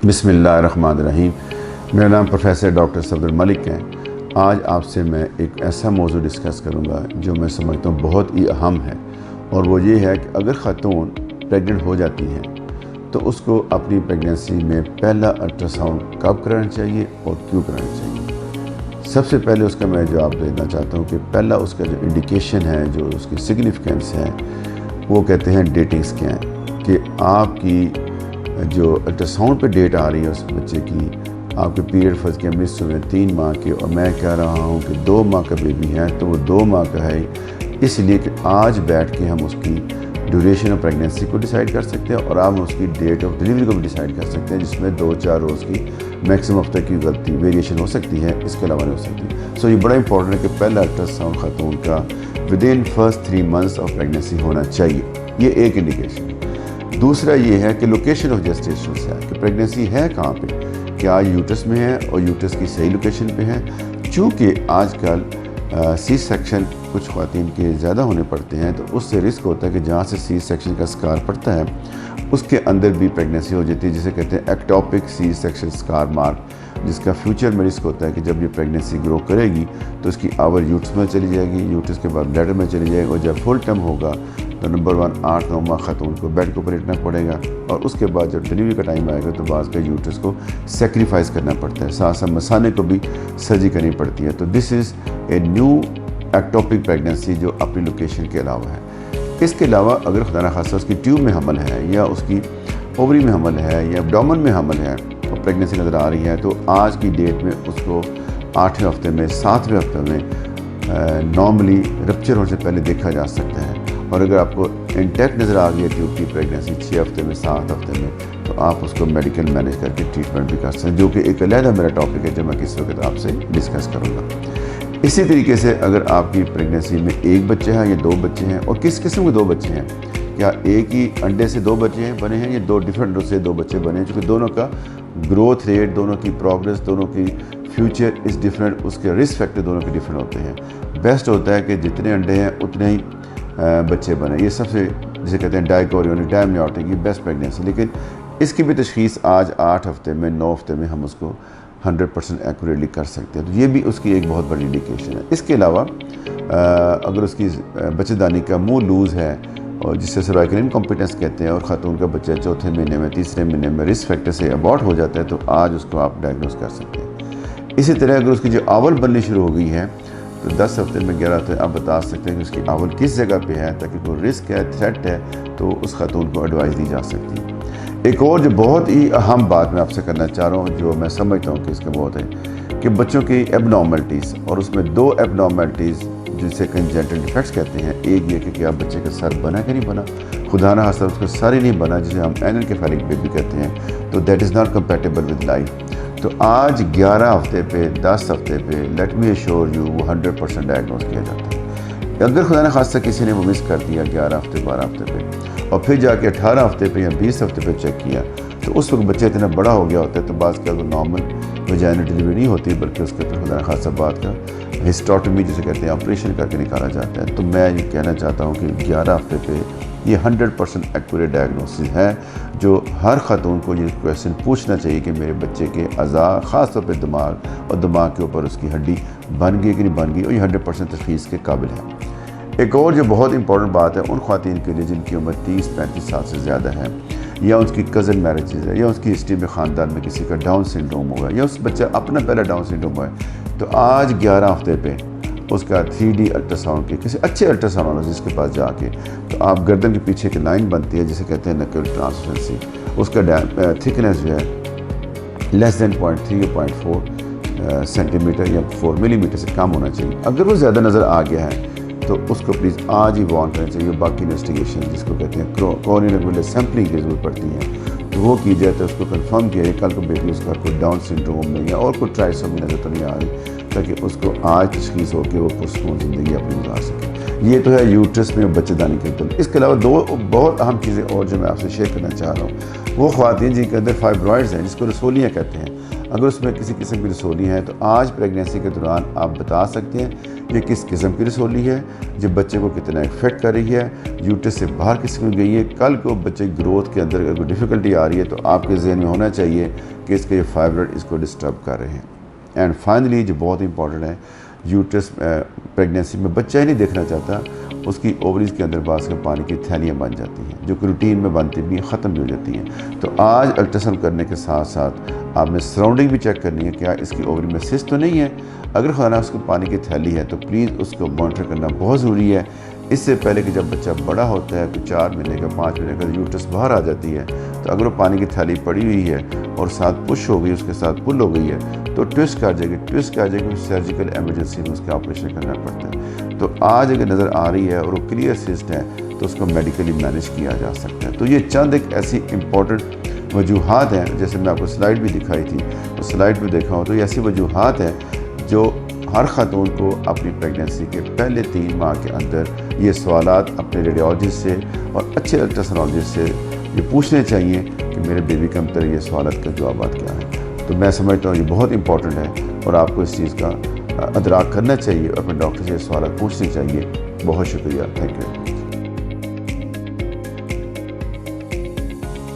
बिस्मिल्लाहिर्रहमानिर्रहीम। मेरा नाम प्रोफेसर डॉक्टर सफदर मलिक है। आज आपसे मैं एक ऐसा मौजू डिस्कस करूंगा जो मैं समझता हूँ बहुत ही अहम है, और वो ये है कि अगर ख़ातून प्रेग्नेंट हो जाती हैं तो उसको अपनी प्रेगनेंसी में पहला अल्ट्रासाउंड कब कराना चाहिए और क्यों कराना चाहिए। सबसे पहले उसका मैं जवाब देना चाहता हूँ कि पहला उसका जो इंडिकेशन है, जो उसकी सिग्निफिकेंस है, वो कहते हैं डेटिंग स्कैन, कि आपकी जो अल्ट्रासाउंड पे डेट आ रही है उस बच्चे की, आपके पीरियड फर्स्ट के मिस हुए 3 माह के, और मैं कह रहा हूँ कि 2 माह का बेबी है तो वो 2 माह का है, इसलिए कि आज बैठ के हम उसकी ड्यूरेशन ऑफ प्रेगनेंसी को डिसाइड कर सकते हैं और आप उसकी डेट ऑफ डिलीवरी को भी डिसाइड कर सकते हैं, जिसमें 2-4 रोज़ की मैक्सिमम हफ्ते की गलती वेरिएशन हो सकती है, इसके अलावा नहीं हो सकती। सो ये बड़ा इंपॉर्टेंट है कि पहला अल्ट्रासाउंड खातून का with in first 3 months of pregnancy होना चाहिए। ये एक इंडिकेशन है। दूसरा ये है कि लोकेशन ऑफ जेस्टेशन है, कि प्रेगनेंसी है कहाँ पे, क्या यूट्रस में है और यूट्रस की सही लोकेशन पे है। चूँकि आजकल सी सेक्शन कुछ ख़वातीन के ज़्यादा होने पड़ते हैं, तो उससे रिस्क होता है कि जहाँ से सी सेक्शन का स्कार पड़ता है उसके अंदर भी प्रेगनेंसी हो जाती है, जिसे कहते हैं ectopic C section scar mark, जिसका फ्यूचर में रिस्क होता है कि जब ये प्रेगनेंसी ग्रो करेगी तो इसकी आवर यूट्रस में चली जाएगी, यूट्रस के बाद ब्लैडर में चली जाएगी, और जब फुल टर्म होगा तो नंबर 1 8-9 माह खातून को बेड के ऊपर लेटना पड़ेगा, और उसके बाद जब डिलीवरी का टाइम आएगा तो बाज़ का यूट्रस को सेक्रीफाइस करना पड़ता है, साथ साथ मसाने को भी सर्जरी करनी पड़ती है। तो this is a new ectopic pregnancy जो अपनी लोकेशन के अलावा है। इसके अलावा अगर खुदा न खास्ता उसकी ट्यूब में हमल है, या उसकी ओवरी में हमल है, या एब्डोमेन में हमल है और प्रेगनेंसी नज़र आ रही है, तो आज की डेट में उसको 8वें हफ्ते में 7वें हफ्ते में नॉर्मली रप्चर होने से पहले देखा जा सकता है। और अगर आपको इंटैक्ट नज़र आ गई है ट्यूब की प्रेगनेंसी 6 हफ्ते में 7 हफ्ते में, तो आप उसको मेडिकल मैनेज करके ट्रीटमेंट भी कर सकते हैं, जो कि एक अलहदा मेरा टॉपिक है जो मैं किसी वक्त आपसे डिस्कस करूँगा। इसी तरीके से अगर आपकी प्रेगनेंसी में 1 बच्चा है या 2 बच्चे हैं, और किस किस्म के 2 बच्चे हैं, क्या एक ही अंडे से 2 बच्चे हैं बने हैं या 2 डिफरेंट से 2 बच्चे बने हैं, क्योंकि दोनों का ग्रोथ रेट, दोनों की प्रोग्रेस, दोनों की फ्यूचर इज़ डिफरेंट, उसके रिस्क फैक्टर दोनों के डिफरेंट होते हैं। बेस्ट होता है कि जितने अंडे हैं उतने ही बच्चे बने। ये सबसे जिसे कहते हैं डाइकोरियोनिक डायम्नियोटिक, ये बेस्ट प्रेगनेंसी। लेकिन इसकी भी तशखीस आज 8 हफ्ते में 9 हफ्ते में हम उसको 100% एक्यूरेटली कर सकते हैं, तो ये भी उसकी एक बहुत बड़ी इंडिकेशन है। इसके अलावा अगर उसकी बच्चेदानी का मुंह लूज़ है, और जिससे सर्वाइकल इनकॉम्पिटेंस कहते हैं, और ख़ातून का बच्चा 4थे महीने में 3रे महीने में रिस्क फैक्टर से अबॉर्ट हो जाता है, तो आज उसको आप डायग्नोस कर सकते हैं। इसी तरह अगर उसकी जो आवल बननी शुरू हो गई है तो 10 हफ्ते में 11 हफ्ते आप बता सकते हैं कि उसकी आवल किस जगह पे है, ताकि कोई रिस्क है, थ्रेट है, तो उस खातून को एडवाइस दी जा सकती है। एक और जो बहुत ही अहम बात मैं आपसे करना चाह रहा हूँ, जो मैं समझता हूँ कि इसका बहुत है, कि बच्चों की एबनॉर्मलिटीज़, और उसमें 2 एबनॉर्मलिटीज़ जिसे कंजेंटल डिफेक्ट्स कहते हैं। एक ये कि क्या बच्चे का सर बना कि नहीं बना, खुदा ना खास्ता उसका सर ही नहीं बना, जिसे हम एनेनकेफेलिक बेबी कहते हैं, तो that is not compatible with life. तो आज 11 हफ्ते पे 10 हफ्ते पे लेट मी एश्योर यू वो 100% डायग्नोस किया जाता है। अगर खुदा न खास्ता किसी ने वो मिस कर दिया 11 हफ्ते 12 हफ्ते पे, और फिर जाके 18 हफ्ते पे या 20 हफ्ते पे चेक किया, तो उस वक्त बच्चा इतना बड़ा हो गया होता है, तो बात क्या वो नॉर्मल वजाइनल डिलीवरी नहीं होती, बल्कि उसके ऊपर खुदा न खास्ता बात का हिस्टोटमी जिसे कहते हैं ऑपरेशन करके निकाला जाता है। तो मैं ये कहना चाहता हूँ कि 11 हफ्ते पे ये 100% एक्यूरेट डायग्नोसिस है, जो हर खातून को ये क्वेश्चन पूछना चाहिए कि मेरे बच्चे के अज़ा, ख़ास तौर पे दिमाग, और दिमाग के ऊपर उसकी हड्डी बन गई कि नहीं बन गई, और ये 100% तशख़ीस के काबिल है। एक और जो बहुत इंपॉर्टेंट बात है उन ख़वातीन के लिए जिनकी उम्र 30-35 साल से ज़्यादा है, या उसकी कज़न मैरिजेज़ है, या उसकी हिस्ट्री में ख़ानदान में किसी का डाउन सिंड्रोम होगा, या उस बच्चा अपना पहला डाउन सिंड्रोम है, तो आज 11 हफ्ते पे उसका 3D अल्ट्रासाउंड के किसी अच्छे अल्ट्रासाउंडोलॉजिस्ट के पास जाके, तो आप गर्दन के पीछे की लाइन बनती है जिसे कहते हैं नकल ट्रांसफरेंसी, उसका थिकनेस जो है लेस देन 0.3 या 0.4 सेंटीमीटर या 4 मिलीमीटर से कम होना चाहिए। अगर वो ज़्यादा नज़र आ गया है तो उसको प्लीज़ आज ही वार्न करना चाहिए। बाकी इन्वेस्टिगेशन जिसको कहते हैं कोरोनियल सैम्पलिंग की जरूरत पड़ती है, तो वो की जाए, तो उसको कंफर्म किया जाए कल को बेबी उसका कोई डाउन सिंड्रोम में या और कोई ट्राइसोमी नज़र तो नहीं आ रही, ताकि उसको आज तशख़ीस हो कि वो पुरसकून ज़िंदगी अपनी गुजार सके। ये तो है यूट्रस में बच्चेदानी के अंदर। इसके अलावा 2 बहुत अहम चीज़ें और जो मैं आपसे शेयर करना चाह रहा हूँ, वो ख़वातीन जिनके अंदर फाइब्रॉइड्स हैं, जिसको रसोलियाँ कहते हैं, अगर उसमें किसी किस्म की रसोली है, तो आज प्रेगनेंसी के दौरान आप बता सकते हैं ये किस किस्म की रसोली है, जो बच्चे को कितना इफेक्ट कर रही है, यूट्रस से बाहर किस किस्म गई है। कल को बच्चे की ग्रोथ के अंदर अगर डिफ़िकल्टी आ रही है, तो आपके जहन में होना चाहिए कि इसके ये फाइब्रॉइड इसको डिस्टर्ब कर रहे हैं। एंड फाइनली जो बहुत इंपॉर्टेंट है, यूट्रस प्रेगनेंसी में बच्चा ही नहीं देखना चाहता, उसकी ओवरीज के अंदर बास के पानी की थैलियाँ बन जाती हैं जो कि रूटीन में बनती भी ख़त्म भी हो जाती हैं। तो आज अल्ट्रासाउंड करने के साथ साथ आपने सराउंडिंग भी चेक करनी है, क्या इसकी ओवरी में सिस्ट तो नहीं है। अगर खाना उसको पानी की थैली है तो प्लीज़ उसको मॉनिटर करना बहुत ज़रूरी है। इससे पहले कि जब बच्चा बड़ा होता है, कुछ 4 महीने का 5 महीने का यूट्रस बाहर आ जाती है, तो अगर वो पानी की थैली पड़ी हुई है और साथ पुश हो गई, उसके साथ पुल हो गई है, तो ट्विस्ट कर जाएगी, सर्जिकल एमरजेंसी में उसका ऑपरेशन करना पड़ता है। तो आज अगर नज़र आ रही है और वो क्लियर सिस्ट है तो उसको मेडिकली मैनेज किया जा सकता है। तो ये चंद एक ऐसी इंपॉर्टेंट वजूहात हैं, जैसे मैं आपको स्लाइड भी दिखाई थी, तो स्लाइड में देखा हूँ तो ये ऐसी वजूहात हैं जो हर ख़ातून को अपनी प्रेगनेंसी के पहले 3 माह के अंदर ये सवालात अपने रेडियोलॉजिस्ट से और अच्छे अल्ट्रासोनोलॉजिस्ट से ये पूछने चाहिए कि मेरे बेबी के अंदर ये सवालात का जवाब क्या है। तो मैं समझता हूँ ये बहुत इंपॉर्टेंट है और आपको इस चीज़ का अदराक करना चाहिए और अपने डॉक्टर से ये सवालात पूछने चाहिए। बहुत शुक्रिया, थैंक यू।